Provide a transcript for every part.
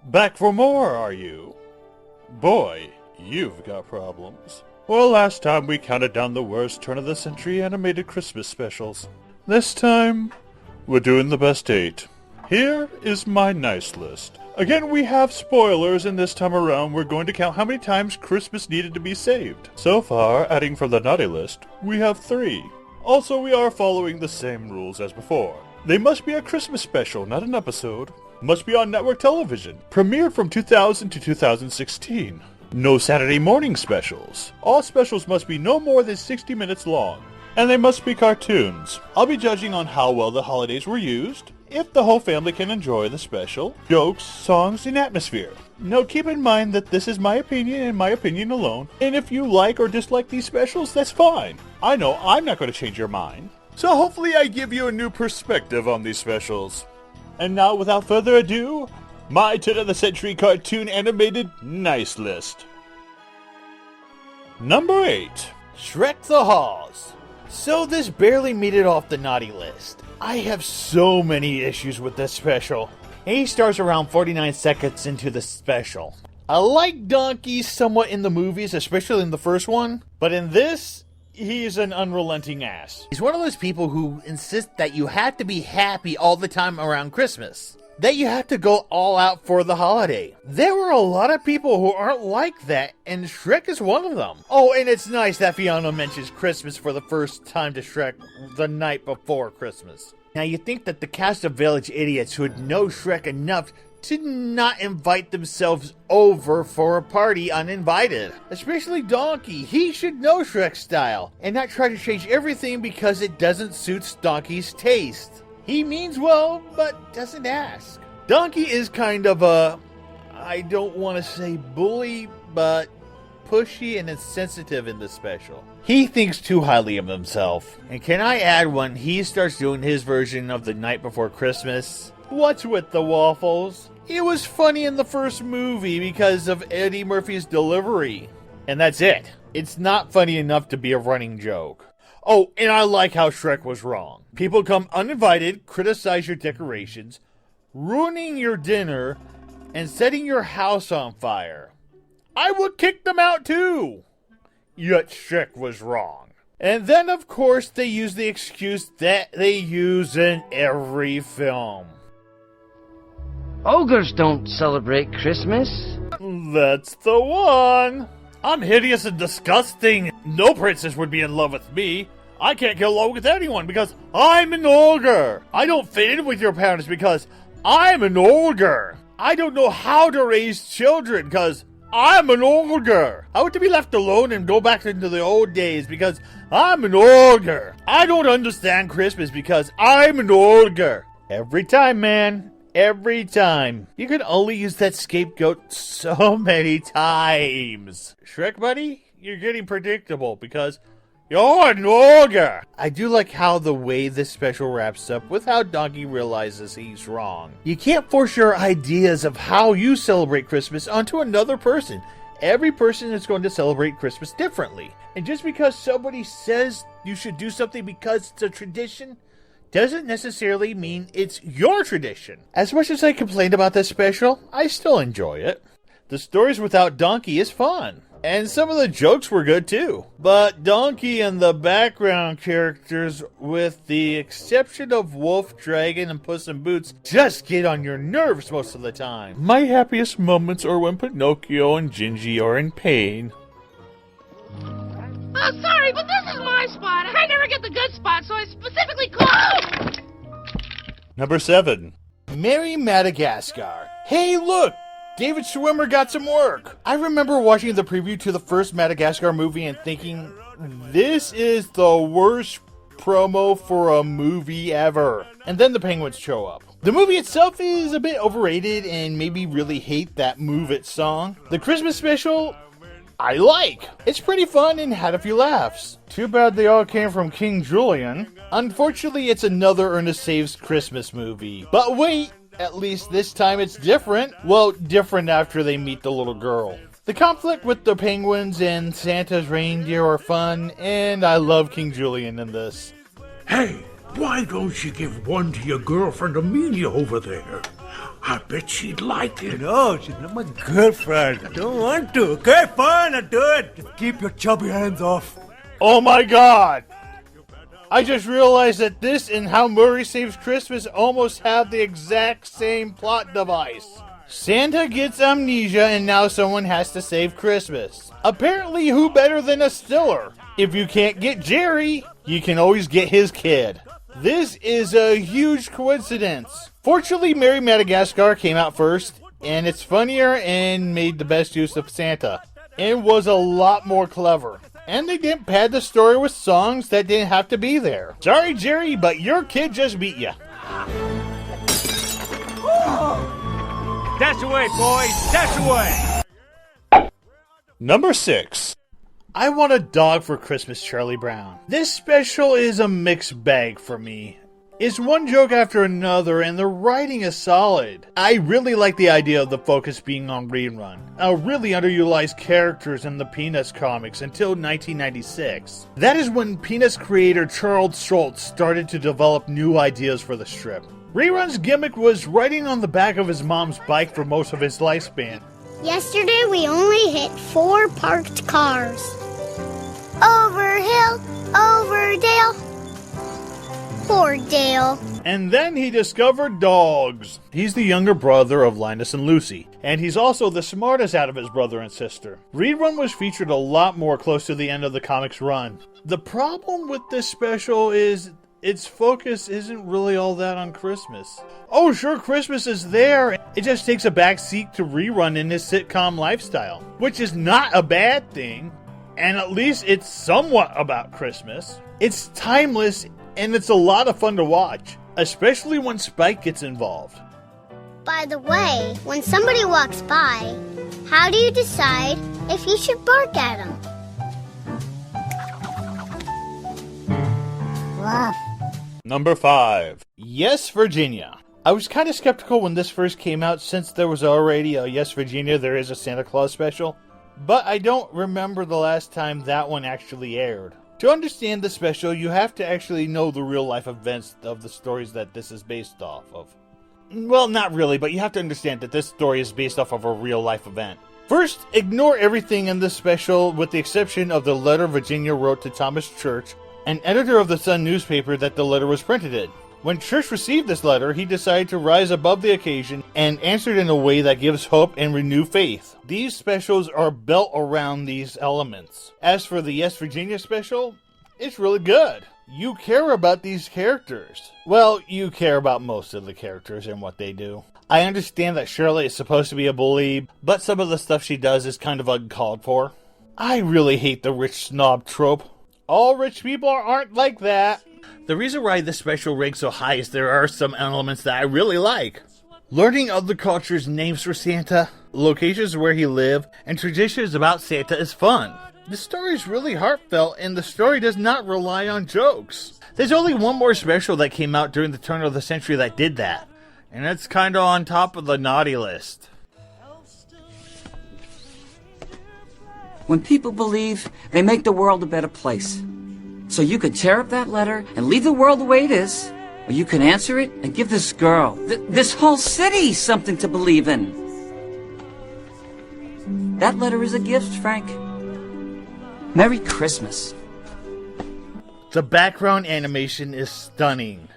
Back for more, are you? Boy, you've got problems. Well, last time we counted down the worst turn-of-the-century animated Christmas specials. This time, we're doing the best 8. Here is my nice list. Again, we have spoilers, and this time around we're going to count how many times Christmas needed to be saved. So far, adding from the naughty list, we have 3. Also, we are following the same rules as before. They must be a Christmas special, not an episode. Must be on network television. Premiered from 2000 to 2016. No Saturday morning specials. All specials must be no more than 60 minutes long. And they must be cartoons. I'll be judging on how well the holidays were used, if the whole family can enjoy the special, jokes, songs, and atmosphere. Now keep in mind that this is my opinion and my opinion alone, and if you like or dislike these specials, that's fine. I know I'm not going to change your mind. So hopefully I give you a new perspective on these specials. And now, without further ado, my turn-of-the-century cartoon animated nice list. Number 8. Shrek the Halls. So this barely made it off the naughty list. I have so many issues with this special. He starts around 49 seconds into the special. I like Donkey somewhat in the movies, especially in the first one, but in this, he's an unrelenting ass. He's one of those people who insist that you have to be happy all the time around Christmas. That you have to go all out for the holiday. There were a lot of people who aren't like that, and Shrek is one of them. Oh, and it's nice that Fiona mentions Christmas for the first time to Shrek the night before Christmas. Now you think that the cast of village idiots who would know Shrek enough to not invite themselves over for a party uninvited. Especially Donkey. He should know Shrek's style, and not try to change everything because it doesn't suit Donkey's taste. He means well, but doesn't ask. Donkey is kind of a, I don't want to say bully, but pushy and insensitive in this special. He thinks too highly of himself. And can I add, when he starts doing his version of The Night Before Christmas, what's with the waffles? It was funny in the first movie because of Eddie Murphy's delivery. And that's it. It's not funny enough to be a running joke. Oh, and I like how Shrek was wrong. People come uninvited, criticize your decorations, ruining your dinner, and setting your house on fire. I would kick them out too. Yet Shrek was wrong. And then, of course, they use the excuse that they use in every film. Ogres don't celebrate Christmas. That's the one. I'm hideous and disgusting. No princess would be in love with me. I can't get along with anyone because I'm an ogre. I don't fit in with your parents because I'm an ogre. I don't know how to raise children because I'm an ogre. I want to be left alone and go back into the old days because I'm an ogre. I don't understand Christmas because I'm an ogre. Every time, man. Every time. You can only use that scapegoat so many times. Shrek, buddy, you're getting predictable because you're an ogre. I do like how the way this special wraps up with how Donkey realizes he's wrong. You can't force your ideas of how you celebrate Christmas onto another person. Every person is going to celebrate Christmas differently. And just because somebody says you should do something because it's a tradition, doesn't necessarily mean it's your tradition. As much as I complained about this special, I still enjoy it. The stories without Donkey is fun. And some of the jokes were good too. But Donkey and the background characters, with the exception of Wolf, Dragon, and Puss in Boots, just get on your nerves most of the time. My happiest moments are when Pinocchio and Gingy are in pain. Sorry, but this is my spot. I never get the good spot, so I specifically called. Number 7. Merry Madagascar. Hey, look! David Schwimmer got some work. I remember watching the preview to the first Madagascar movie and thinking, this is the worst promo for a movie ever. And then the penguins show up. The movie itself is a bit overrated and made me really hate that Move It song. The Christmas special, I like. It's pretty fun and had a few laughs. Too bad they all came from King Julian. Unfortunately, it's another Ernest Saves Christmas movie. But wait! At least this time it's different. Well, different after they meet the little girl. The conflict with the penguins and Santa's reindeer are fun, and I love King Julian in this. Hey, why don't you give one to your girlfriend Amelia over there? I bet she'd like it. No, she's not my girlfriend. I don't want to. Okay, fine, I'll do it. Just keep your chubby hands off. Oh my god! I just realized that this and How Murray Saves Christmas almost have the exact same plot device. Santa gets amnesia and now someone has to save Christmas. Apparently, who better than a Stiller? If you can't get Jerry, you can always get his kid. This is a huge coincidence. Fortunately, Merry Madagascar came out first, and it's funnier and made the best use of Santa. It was a lot more clever. And they didn't pad the story with songs that didn't have to be there. Sorry, Jerry, but your kid just beat you. Dash away, boys! Dash away! Number 6. I Want a Dog for Christmas, Charlie Brown. This special is a mixed bag for me. It's one joke after another, and the writing is solid. I really like the idea of the focus being on Rerun, a really underutilized characters in the Peanuts comics until 1996. That is when Peanuts creator Charles Schultz started to develop new ideas for the strip. Rerun's gimmick was riding on the back of his mom's bike for most of his lifespan. Yesterday we only hit 4 parked cars. Over hill, over dale. Poor Dale. And then he discovered dogs. He's the younger brother of Linus and Lucy, and he's also the smartest out of his brother and sister. Rerun was featured a lot more close to the end of the comic's run. The problem with this special is its focus isn't really all that on Christmas. Oh, sure, Christmas is there. It just takes a back seat to Rerun in his sitcom lifestyle, which is not a bad thing, and at least it's somewhat about Christmas. It's timeless, and it's a lot of fun to watch, especially when Spike gets involved. By the way, when somebody walks by, how do you decide if you should bark at them? Wow. Number 5. Yes, Virginia. I was kind of skeptical when this first came out since there was already a Yes, Virginia, There Is a Santa Claus special, but I don't remember the last time that one actually aired. To understand the special, you have to actually know the real-life events of the stories that this is based off of. Well, not really, but you have to understand that this story is based off of a real-life event. First, ignore everything in this special with the exception of the letter Virginia wrote to Thomas Church, an editor of the Sun newspaper that the letter was printed in. When Church received this letter, he decided to rise above the occasion and answered in a way that gives hope and renewed faith. These specials are built around these elements. As for the Yes Virginia special, it's really good. You care about these characters. Well, you care about most of the characters and what they do. I understand that Shirley is supposed to be a bully, but some of the stuff she does is kind of uncalled for. I really hate the rich snob trope. All rich people aren't like that. The reason why this special ranks so high is there are some elements that I really like. Learning other cultures' names for Santa, locations where he lived, and traditions about Santa is fun. The story is really heartfelt, and the story does not rely on jokes. There's only one more special that came out during the turn of the century that did that, and it's kinda on top of the naughty list. When people believe, they make the world a better place. So you could tear up that letter and leave the world the way it is, or you can answer it and give this girl, this whole city, something to believe in. That letter is a gift, Frank. Merry Christmas. The background animation is stunning.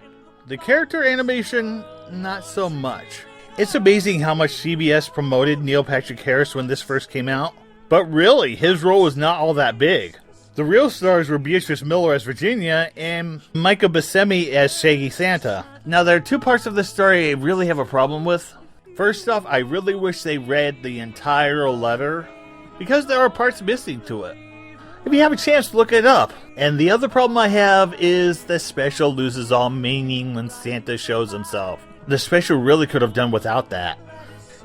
The character animation, not so much. It's amazing how much CBS promoted Neil Patrick Harris when this first came out. But really, his role was not all that big. The real stars were Beatrice Miller as Virginia and Micah Buscemi as Shaggy Santa. Now, there are two parts of this story I really have a problem with. First off, I really wish they read the entire letter, because there are parts missing to it. If you have a chance, look it up. And the other problem I have is the special loses all meaning when Santa shows himself. The special really could have done without that.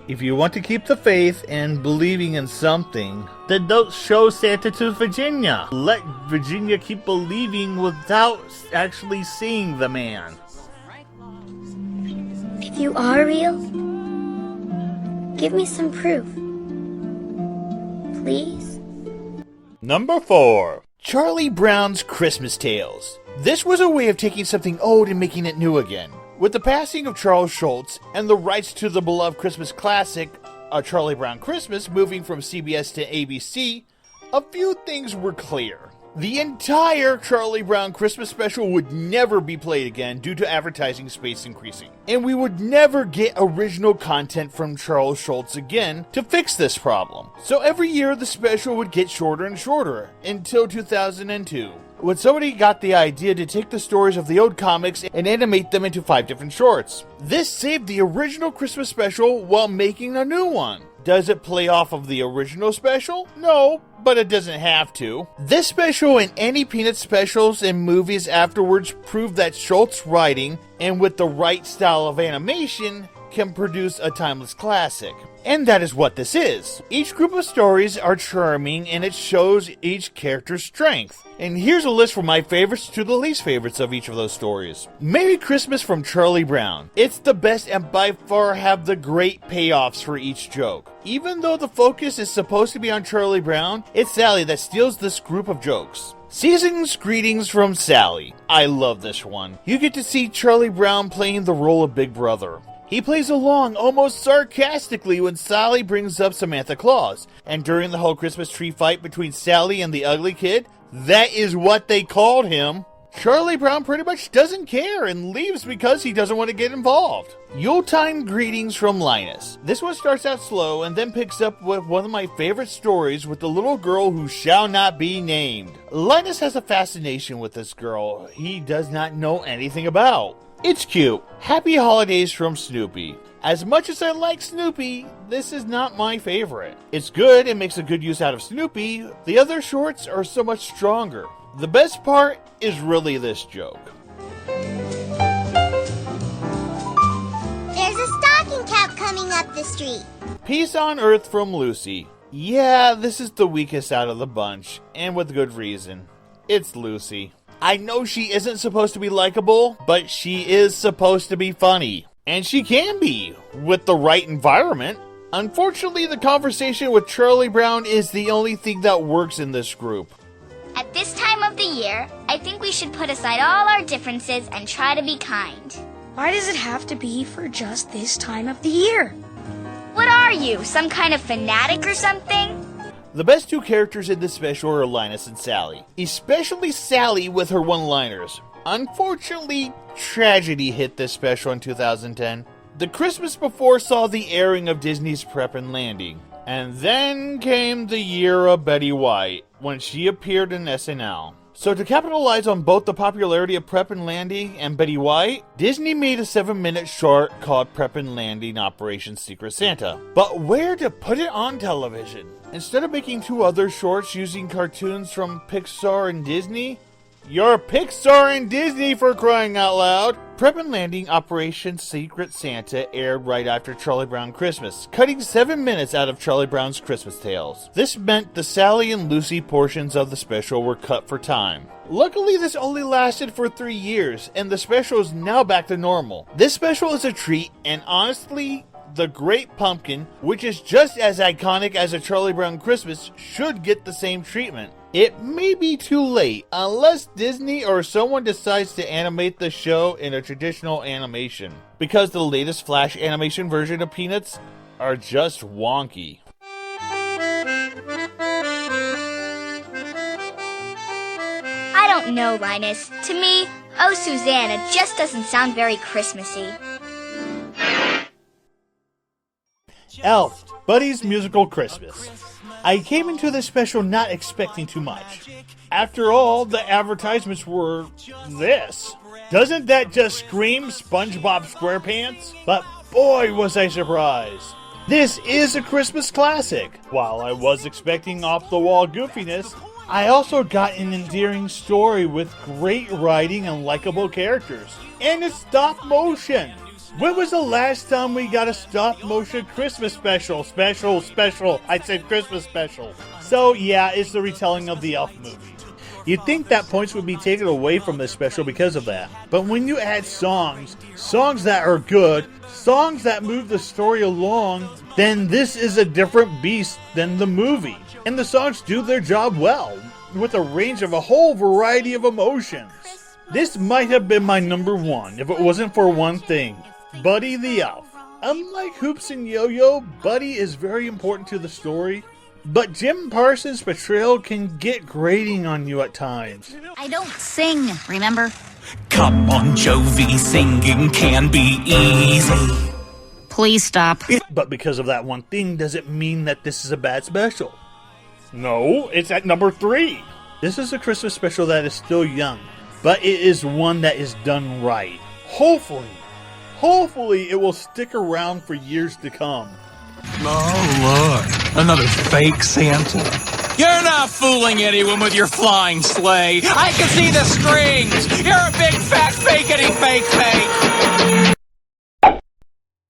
If you want to keep the faith and believing in something, then don't show Santa to Virginia. Let Virginia keep believing without actually seeing the man. If you are real, give me some proof. Please? Number 4. Charlie Brown's Christmas Tales. This was a way of taking something old and making it new again. With the passing of Charles Schultz and the rights to the beloved Christmas classic, A Charlie Brown Christmas, moving from CBS to ABC, a few things were clear. The entire Charlie Brown Christmas special would never be played again due to advertising space increasing. And we would never get original content from Charles Schultz again to fix this problem. So every year the special would get shorter and shorter, until 2002, when somebody got the idea to take the stories of the old comics and animate them into 5 different shorts. This saved the original Christmas special while making a new one. Does it play off of the original special? No, but it doesn't have to. This special and any Peanuts specials and movies afterwards prove that Schultz writing, and with the right style of animation, can produce a timeless classic. And that is what this is. Each group of stories are charming and it shows each character's strength. And here's a list from my favorites to the least favorites of each of those stories. Merry Christmas from Charlie Brown. It's the best and by far have the great payoffs for each joke. Even though the focus is supposed to be on Charlie Brown, it's Sally that steals this group of jokes. Season's Greetings from Sally. I love this one. You get to see Charlie Brown playing the role of Big Brother. He plays along almost sarcastically when Sally brings up Samantha Claus, and during the whole Christmas tree fight between Sally and the ugly kid, that is what they called him. Charlie Brown pretty much doesn't care and leaves because he doesn't want to get involved. Yuletime Greetings from Linus. This one starts out slow and then picks up with one of my favorite stories with the little girl who shall not be named. Linus has a fascination with this girl he does not know anything about. It's cute. Happy Holidays from Snoopy. As much as I like Snoopy, this is not my favorite. It's good and makes a good use out of Snoopy. The other shorts are so much stronger. The best part is really this joke. There's a stocking cap coming up the street. Peace on Earth from Lucy. Yeah, this is the weakest out of the bunch, and with good reason. It's Lucy. I know she isn't supposed to be likable, but she is supposed to be funny. And she can be, with the right environment. Unfortunately, the conversation with Charlie Brown is the only thing that works in this group. At this time of the year, I think we should put aside all our differences and try to be kind. Why does it have to be for just this time of the year? What are you, some kind of fanatic or something? The best two characters in this special are Linus and Sally, especially Sally with her one-liners. Unfortunately, tragedy hit this special in 2010. The Christmas before saw the airing of Disney's Prep and Landing, and then came the year of Betty White, when she appeared in SNL. So to capitalize on both the popularity of Prep and Landing and Betty White, Disney made a 7-minute short called Prep and Landing Operation Secret Santa. But where to put it on television? Instead of making 2 other shorts using cartoons from Pixar and Disney, you're Pixar and Disney for crying out loud! Prep and Landing Operation Secret Santa aired right after Charlie Brown Christmas, cutting 7 minutes out of Charlie Brown's Christmas Tales. This meant the Sally and Lucy portions of the special were cut for time. Luckily, this only lasted for 3 years, and the special is now back to normal. This special is a treat, and honestly, The Great Pumpkin, which is just as iconic as a Charlie Brown Christmas, should get the same treatment. It may be too late, unless Disney or someone decides to animate the show in a traditional animation, because the latest Flash animation version of Peanuts are just wonky. I don't know, Linus. To me, Oh Susanna just doesn't sound very Christmassy. Elf, Buddy's Musical Christmas. I came into this special not expecting too much. After all, the advertisements were this. Doesn't that just scream SpongeBob SquarePants? But boy was I surprised. This is a Christmas classic. While I was expecting off-the-wall goofiness, I also got an endearing story with great writing and likable characters. And it's stop motion. When was the last time we got a stop-motion Christmas special? I said Christmas special. So yeah, it's the retelling of the Elf movie. You'd think that points would be taken away from this special because of that. But when you add songs that are good, songs that move the story along, then this is a different beast than the movie. And the songs do their job well, with a range of a whole variety of emotions. This might have been my number one if it wasn't for one thing. Buddy the Elf. Unlike Hoops and Yo-Yo, Buddy is very important to the story, but Jim Parsons' portrayal can get grating on you at times. I don't sing, remember? Come on, Jovi, singing can be easy. Please stop. But because of that one thing, does it mean that this is a bad special? No, it's at number 3. This is a Christmas special that is still young, but it is one that is done right. Hopefully it will stick around for years to come. Oh, look, another fake Santa. You're not fooling anyone with your flying sleigh. I can see the strings. You're a big fat fakety fake.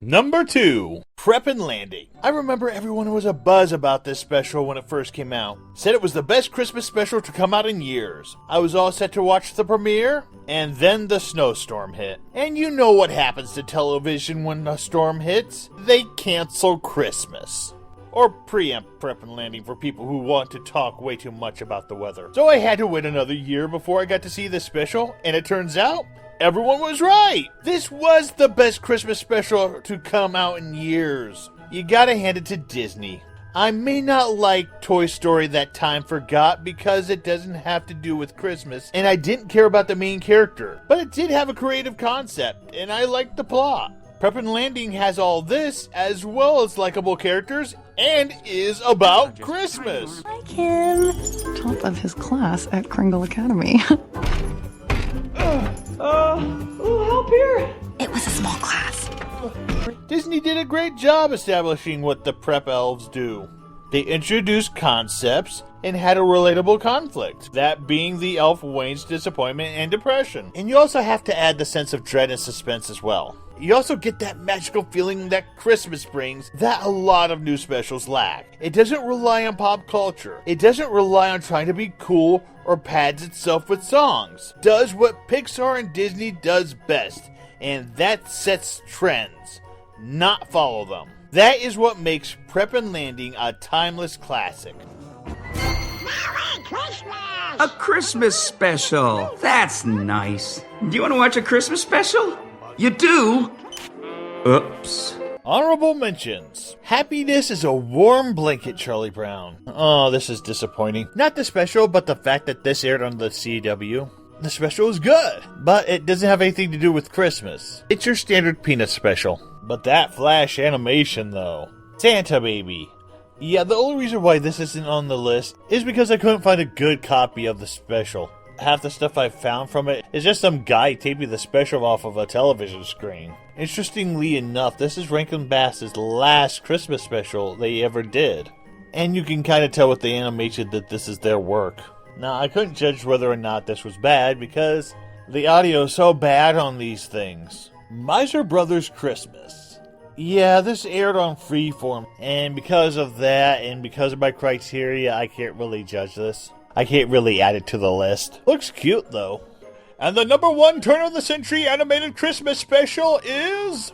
Number 2, Prep and Landing. I remember everyone was abuzz about this special when it first came out. Said it was the best Christmas special to come out in years. I was all set to watch the premiere, and then the snowstorm hit. And you know what happens to television when a storm hits? They cancel Christmas. Or preempt Prep and Landing for people who want to talk way too much about the weather. So I had to wait another year before I got to see this special, and it turns out everyone was right. This was the best Christmas special to come out in years. You gotta hand it to Disney. I may not like Toy Story That Time Forgot because it doesn't have to do with Christmas, and I didn't care about the main character. But it did have a creative concept, and I liked the plot. Prep and Landing has all this, as well as likable characters, and is about Christmas. Hi, Kim. Top of his class at Kringle Academy. Help here. It was a small class. Disney did a great job establishing what the prep elves do. They introduced concepts and had a relatable conflict, that being the elf Wayne's disappointment and depression. And you also have to add the sense of dread and suspense as well. You also get that magical feeling that Christmas brings that a lot of new specials lack. It doesn't rely on pop culture. It doesn't rely on trying to be cool or pads itself with songs. It does what Pixar and Disney does best, and that sets trends, not follow them. That is what makes Prep and Landing a timeless classic. Merry Christmas! A Christmas special. That's nice. Do you want to watch a Christmas special? You do? Oops. Honorable mentions. Happiness is a warm blanket, Charlie Brown. Oh, this is disappointing. Not the special, but the fact that this aired on the CW. The special is good, but it doesn't have anything to do with Christmas. It's your standard Peanuts special. But that Flash animation, though. Santa Baby. Yeah, the only reason why this isn't on the list is because I couldn't find a good copy of the special. Half the stuff I found from it is just some guy taping the special off of a television screen. Interestingly enough, this is Rankin Bass's last Christmas special they ever did. And you can kind of tell with the animation that this is their work. Now, I couldn't judge whether or not this was bad because the audio is so bad on these things. Miser Brothers Christmas. Yeah, this aired on Freeform, and because of that and because of my criteria, I can't really judge this. I can't really add it to the list. Looks cute, though. And the number 1 turn-of-the-century animated Christmas special is...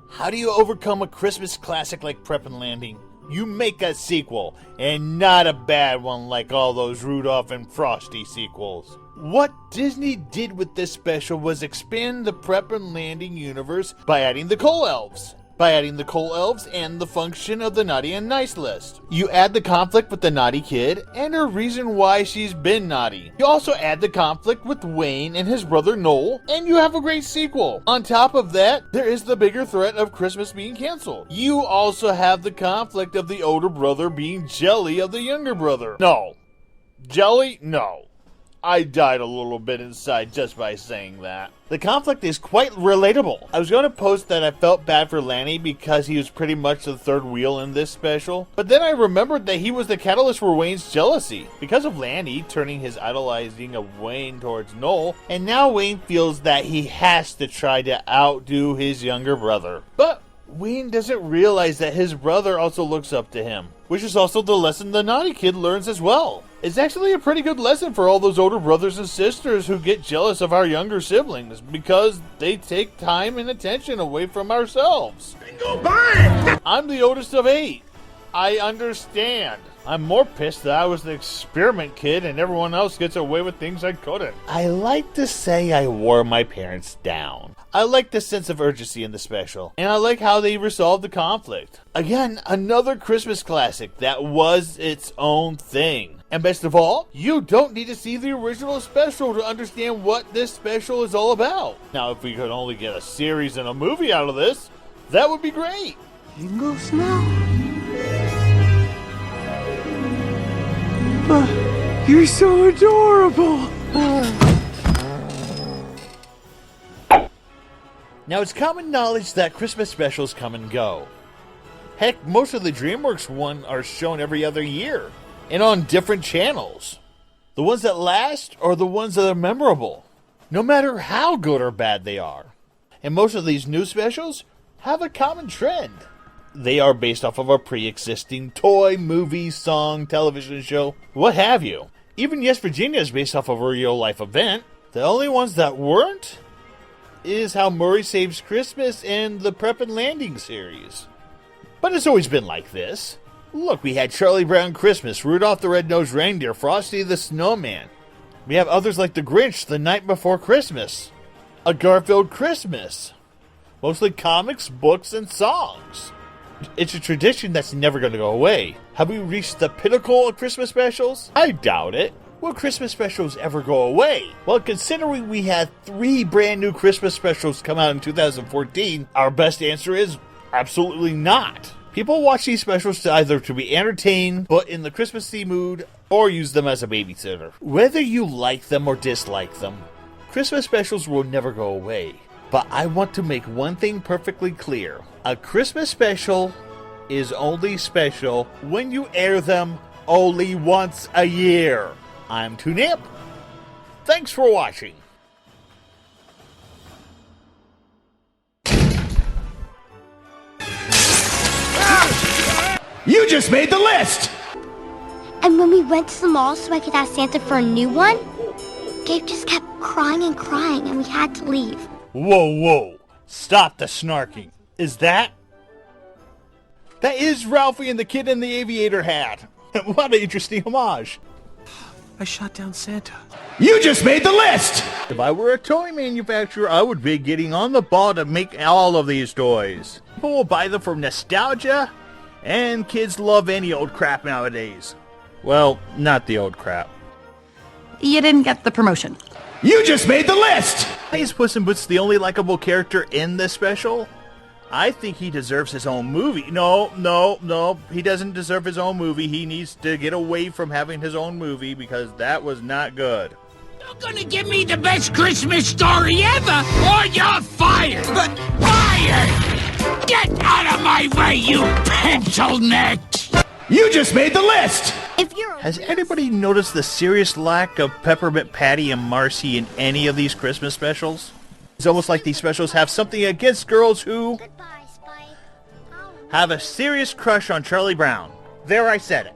How do you overcome a Christmas classic like Prep and Landing? You make a sequel, and not a bad one like all those Rudolph and Frosty sequels. What Disney did with this special was expand the Prep and Landing universe by adding the Coal Elves. And the function of the naughty and nice list. You add the conflict with the naughty kid and her reason why she's been naughty. You also add the conflict with Wayne and his brother Noel, and you have a great sequel. On top of that, there is the bigger threat of Christmas being canceled. You also have the conflict of the older brother being jelly of the younger brother. No. Jelly? No. I died a little bit inside just by saying that. The conflict is quite relatable. I was going to post that I felt bad for Lanny because he was pretty much the third wheel in this special, but then I remembered that he was the catalyst for Wayne's jealousy because of Lanny turning his idolizing of Wayne towards Noel, and now Wayne feels that he has to try to outdo his younger brother. But Wayne doesn't realize that his brother also looks up to him, which is also the lesson the naughty kid learns as well. It's actually a pretty good lesson for all those older brothers and sisters who get jealous of our younger siblings because they take time and attention away from ourselves. I'm the oldest of 8. I understand. I'm more pissed that I was the experiment kid and everyone else gets away with things I couldn't. I like to say I wore my parents down. I like the sense of urgency in the special, and I like how they resolved the conflict. Again, another Christmas classic that was its own thing. And best of all, you don't need to see the original special to understand what this special is all about. Now, if we could only get a series and a movie out of this, that would be great. Jingles now. You're so adorable. Now, it's common knowledge that Christmas specials come and go. Heck, most of the DreamWorks ones are shown every other year, and on different channels. The ones that last are the ones that are memorable, no matter how good or bad they are. And most of these new specials have a common trend. They are based off of a pre-existing toy, movie, song, television show, what have you. Even Yes, Virginia is based off of a real-life event. The only ones that weren't is How Murray Saves Christmas and the Prep and Landing series. But it's always been like this. Look, we had Charlie Brown Christmas, Rudolph the Red-Nosed Reindeer, Frosty the Snowman. We have others like The Grinch, The Night Before Christmas, A Garfield Christmas. Mostly comics, books, and songs. It's a tradition that's never going to go away. Have we reached the pinnacle of Christmas specials? I doubt it. Will Christmas specials ever go away? Well, considering we had 3 brand new Christmas specials come out in 2014, our best answer is absolutely not. People watch these specials either to be entertained, put in the Christmassy mood, or use them as a babysitter. Whether you like them or dislike them, Christmas specials will never go away. But I want to make one thing perfectly clear. A Christmas special is only special when you air them only once a year. I'm Tunip. Thanks for watching. You just made the list! And when we went to the mall so I could ask Santa for a new one, Gabe just kept crying and crying and we had to leave. Whoa. Stop the snarking. Is that? That is Ralphie and the Kid in the Aviator hat. What an interesting homage. I shot down Santa. You just made the list! If I were a toy manufacturer, I would be getting on the ball to make all of these toys. People will buy them for nostalgia, and kids love any old crap nowadays. Well, not the old crap. You didn't get the promotion. You just made the list! Is Puss in Boots the only likable character in this special? I think he deserves his own movie. No. He doesn't deserve his own movie. He needs to get away from having his own movie because that was not good. You're gonna give me the best Christmas story ever, or you're fired! But fired! Get out of my way, you pencil neck! You just made the list! Has anybody noticed the serious lack of Peppermint Patty and Marcy in any of these Christmas specials? It's almost like these specials have something against girls who have a serious crush on Charlie Brown. There, I said it.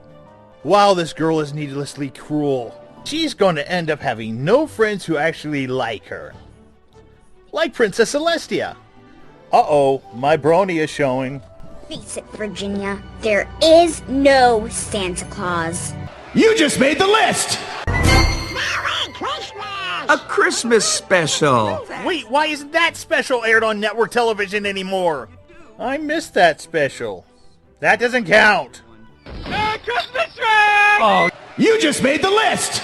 Wow, this girl is needlessly cruel. She's going to end up having no friends who actually like her. Like Princess Celestia. Uh-oh, my brony is showing. Face it, Virginia. There is no Santa Claus. You just made the list! Merry Christmas! A Christmas special! Wait, why isn't that special aired on network television anymore? I missed that special. That doesn't count. Christmas tree! Oh, you just made the list!